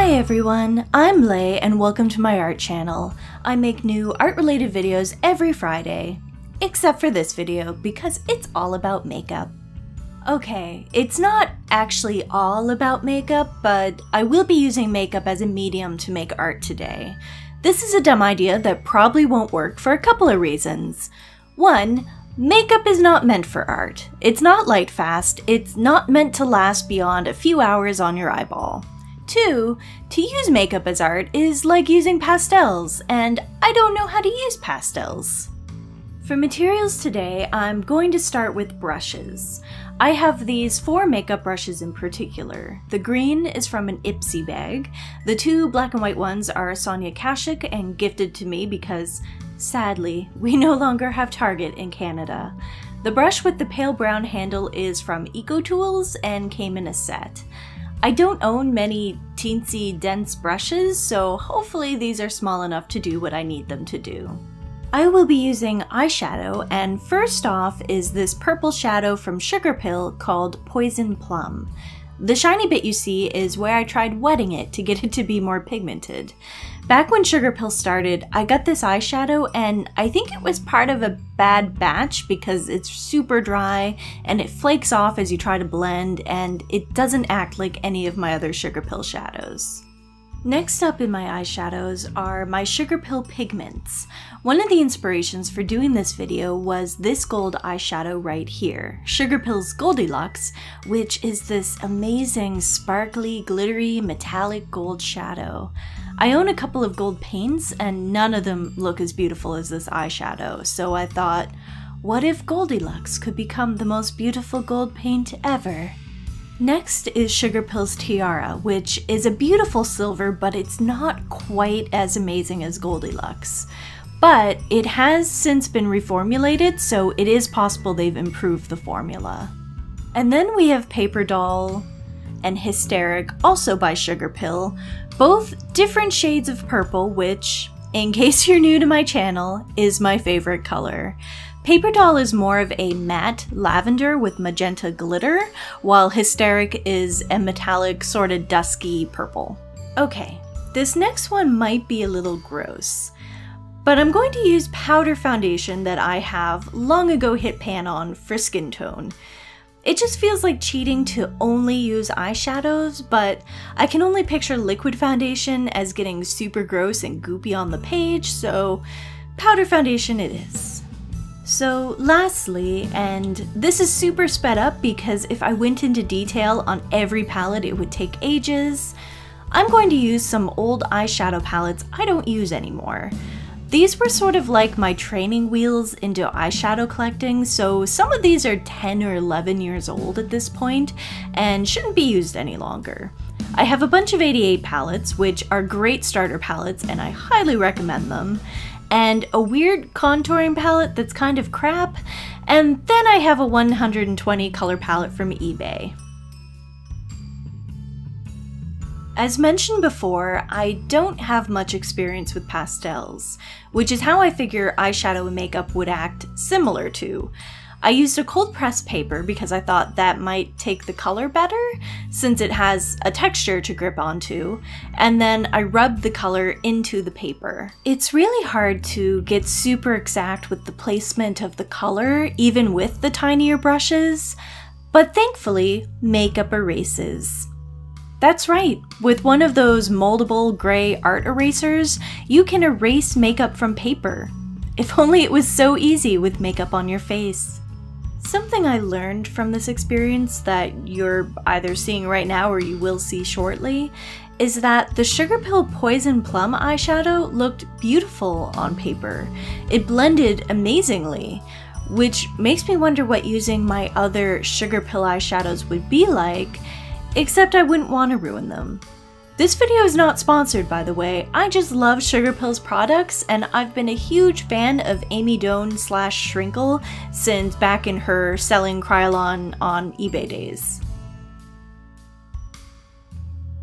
Hi everyone, I'm Ley and welcome to my art channel. I make new art-related videos every Friday, except for this video because it's all about makeup. Okay, it's not actually all about makeup, but I will be using makeup as a medium to make art today. This is a dumb idea that probably won't work for a couple of reasons. One, makeup is not meant for art. It's not light fast, it's not meant to last beyond a few hours on your eyeball. Two, to use makeup as art is like using pastels, and I don't know how to use pastels. For materials today, I'm going to start with brushes. I have these 4 makeup brushes in particular. The green is from an Ipsy bag. The 2 black and white ones are Saulnier and gifted to me because, sadly, we no longer have Target in Canada. The brush with the pale brown handle is from EcoTools and came in a set. I don't own many teensy dense brushes, so hopefully these are small enough to do what I need them to do. I will be using eyeshadow, and first off is this purple shadow from Sugarpill called Poison Plum. The shiny bit you see is where I tried wetting it to get it to be more pigmented. Back when Sugarpill started, I got this eyeshadow and I think it was part of a bad batch because it's super dry and it flakes off as you try to blend and it doesn't act like any of my other Sugarpill shadows. Next up in my eyeshadows are my Sugarpill pigments. One of the inspirations for doing this video was this gold eyeshadow right here, Sugarpill's Goldilocks, which is this amazing sparkly, glittery, metallic gold shadow. I own a couple of gold paints and none of them look as beautiful as this eyeshadow, so I thought, what if Goldilocks could become the most beautiful gold paint ever? Next is Sugarpill's Tiara, which is a beautiful silver, but it's not quite as amazing as Goldilocks. But it has since been reformulated, so it is possible they've improved the formula. And then we have Paper Doll and Hysteric, also by Sugarpill, both different shades of purple, which, in case you're new to my channel, is my favorite color. Paper Doll is more of a matte lavender with magenta glitter, while Hysteric is a metallic sort of dusky purple. Okay, this next one might be a little gross, but I'm going to use powder foundation that I have long ago hit pan on for skin tone. It just feels like cheating to only use eyeshadows, but I can only picture liquid foundation as getting super gross and goopy on the page, so powder foundation it is. So lastly, and this is super sped up because if I went into detail on every palette it would take ages, I'm going to use some old eyeshadow palettes I don't use anymore. These were sort of like my training wheels into eyeshadow collecting, so some of these are 10 or 11 years old at this point and shouldn't be used any longer. I have a bunch of 88 palettes, which are great starter palettes and I highly recommend them, and a weird contouring palette that's kind of crap, and then I have a 120 color palette from eBay. As mentioned before, I don't have much experience with pastels, which is how I figure eyeshadow and makeup would act similar to. I used a cold pressed paper because I thought that might take the color better, since it has a texture to grip onto, and then I rubbed the color into the paper. It's really hard to get super exact with the placement of the color, even with the tinier brushes, but thankfully, makeup erases. That's right, with one of those moldable gray art erasers, you can erase makeup from paper. If only it was so easy with makeup on your face. Something I learned from this experience that you're either seeing right now or you will see shortly is that the Sugarpill Poison Plum eyeshadow looked beautiful on paper. It blended amazingly, which makes me wonder what using my other Sugarpill eyeshadows would be like, except I wouldn't want to ruin them. This video is not sponsored, by the way. I just love Sugarpill's products, and I've been a huge fan of Amy Doan / Shrinkle since back in her selling Kryolan on eBay days.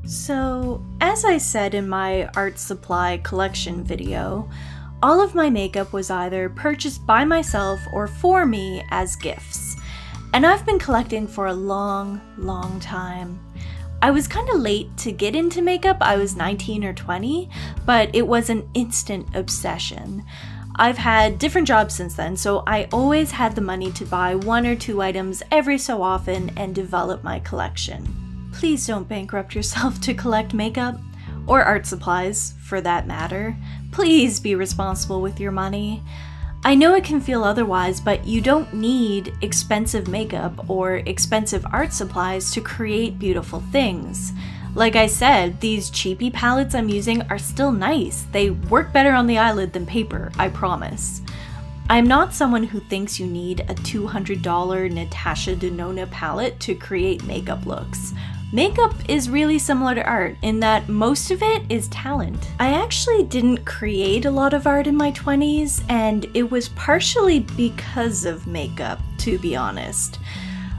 So, as I said in my art supply collection video, all of my makeup was either purchased by myself or for me as gifts, and I've been collecting for a long, long time. I was kind of late to get into makeup. I was 19 or 20, but it was an instant obsession. I've had different jobs since then, so I always had the money to buy 1 or 2 items every so often and develop my collection. Please don't bankrupt yourself to collect makeup, or art supplies, for that matter. Please be responsible with your money. I know it can feel otherwise, but you don't need expensive makeup or expensive art supplies to create beautiful things. Like I said, these cheapy palettes I'm using are still nice. They work better on the eyelid than paper, I promise. I'm not someone who thinks you need a $200 Natasha Denona palette to create makeup looks. Makeup is really similar to art in that most of it is talent. I actually didn't create a lot of art in my 20s, and it was partially because of makeup, to be honest.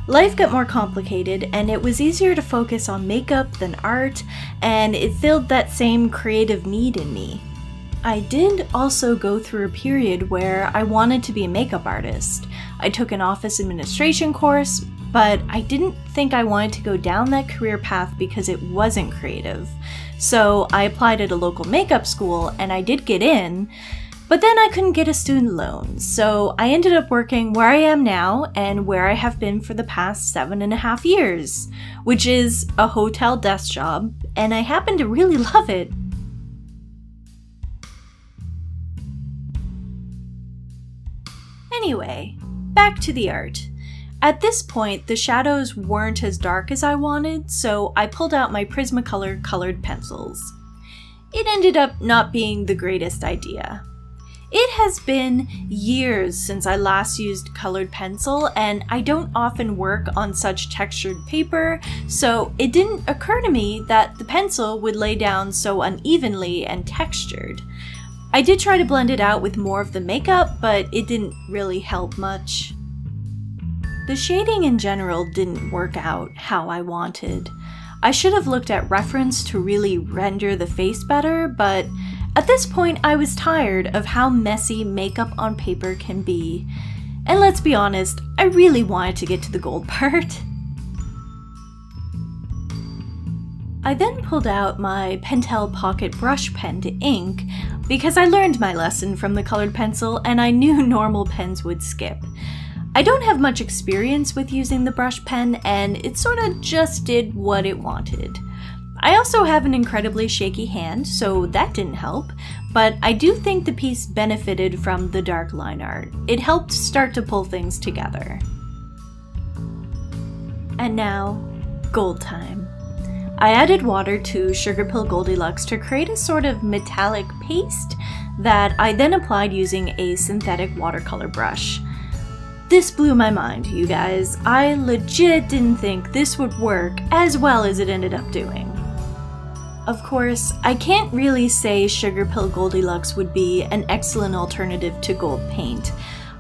Life got more complicated, and it was easier to focus on makeup than art, and it filled that same creative need in me. I did also go through a period where I wanted to be a makeup artist. I took an office administration course, but I didn't think I wanted to go down that career path because it wasn't creative. So I applied at a local makeup school and I did get in, but then I couldn't get a student loan. So I ended up working where I am now and where I have been for the past 7.5 years, which is a hotel desk job, and I happen to really love it. Anyway, back to the art. At this point, the shadows weren't as dark as I wanted, so I pulled out my Prismacolor colored pencils. It ended up not being the greatest idea. It has been years since I last used colored pencil, and I don't often work on such textured paper, so it didn't occur to me that the pencil would lay down so unevenly and textured. I did try to blend it out with more of the makeup, but it didn't really help much. The shading in general didn't work out how I wanted. I should have looked at reference to really render the face better, but at this point I was tired of how messy makeup on paper can be. And let's be honest, I really wanted to get to the gold part. I then pulled out my Pentel Pocket brush pen to ink because I learned my lesson from the colored pencil and I knew normal pens would skip. I don't have much experience with using the brush pen, and it sort of just did what it wanted. I also have an incredibly shaky hand, so that didn't help, but I do think the piece benefited from the dark line art. It helped start to pull things together. And now, gold time. I added water to Sugar Pill Goldilocks to create a sort of metallic paste that I then applied using a synthetic watercolor brush. This blew my mind, you guys. I legit didn't think this would work as well as it ended up doing. Of course, I can't really say Sugar Pill Goldilocks would be an excellent alternative to gold paint.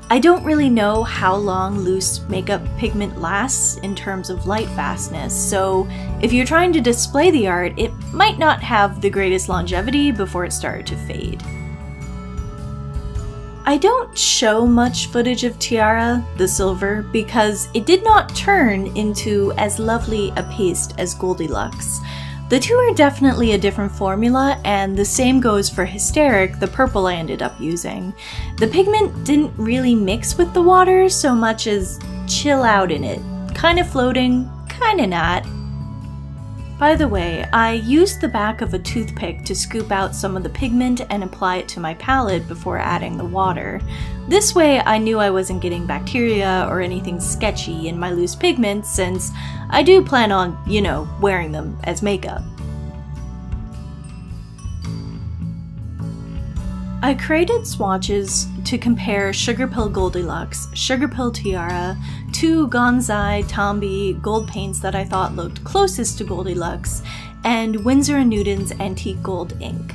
I don't really know how long loose makeup pigment lasts in terms of light fastness, so if you're trying to display the art, it might not have the greatest longevity before it started to fade. I don't show much footage of Tiara, the silver, because it did not turn into as lovely a paste as Goldilocks. The two are definitely a different formula, and the same goes for Hysteric, the purple I ended up using. The pigment didn't really mix with the water so much as chill out in it, kind of floating, kind of not. By the way, I used the back of a toothpick to scoop out some of the pigment and apply it to my palette before adding the water. This way I knew I wasn't getting bacteria or anything sketchy in my loose pigments, since I do plan on, you know, wearing them as makeup. I created swatches to compare Sugar Pill Goldilocks, Sugar Pill Tiara, two Gonzai Tombi gold paints that I thought looked closest to Goldilocks, and Winsor & Newton's Antique Gold ink.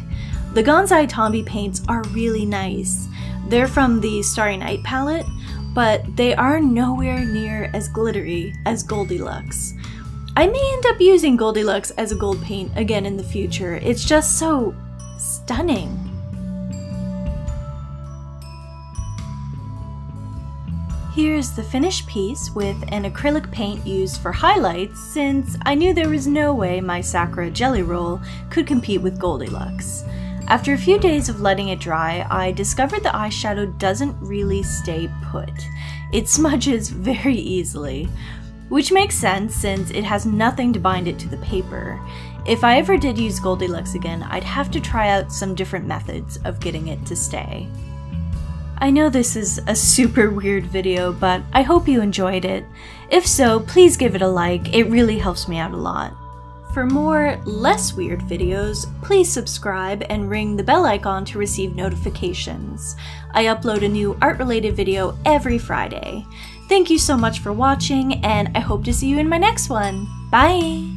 The Gonzai Tombi paints are really nice. They're from the Starry Night palette, but they are nowhere near as glittery as Goldilocks. I may end up using Goldilocks as a gold paint again in the future. It's just so stunning. Here's the finished piece with an acrylic paint used for highlights, since I knew there was no way my Sakura jelly roll could compete with Goldilocks. After a few days of letting it dry, I discovered the eyeshadow doesn't really stay put. It smudges very easily, which makes sense since it has nothing to bind it to the paper. If I ever did use Goldilocks again, I'd have to try out some different methods of getting it to stay. I know this is a super weird video, but I hope you enjoyed it. If so, please give it a like, it really helps me out a lot. For more, less weird videos, please subscribe and ring the bell icon to receive notifications. I upload a new art-related video every Friday. Thank you so much for watching, and I hope to see you in my next one. Bye!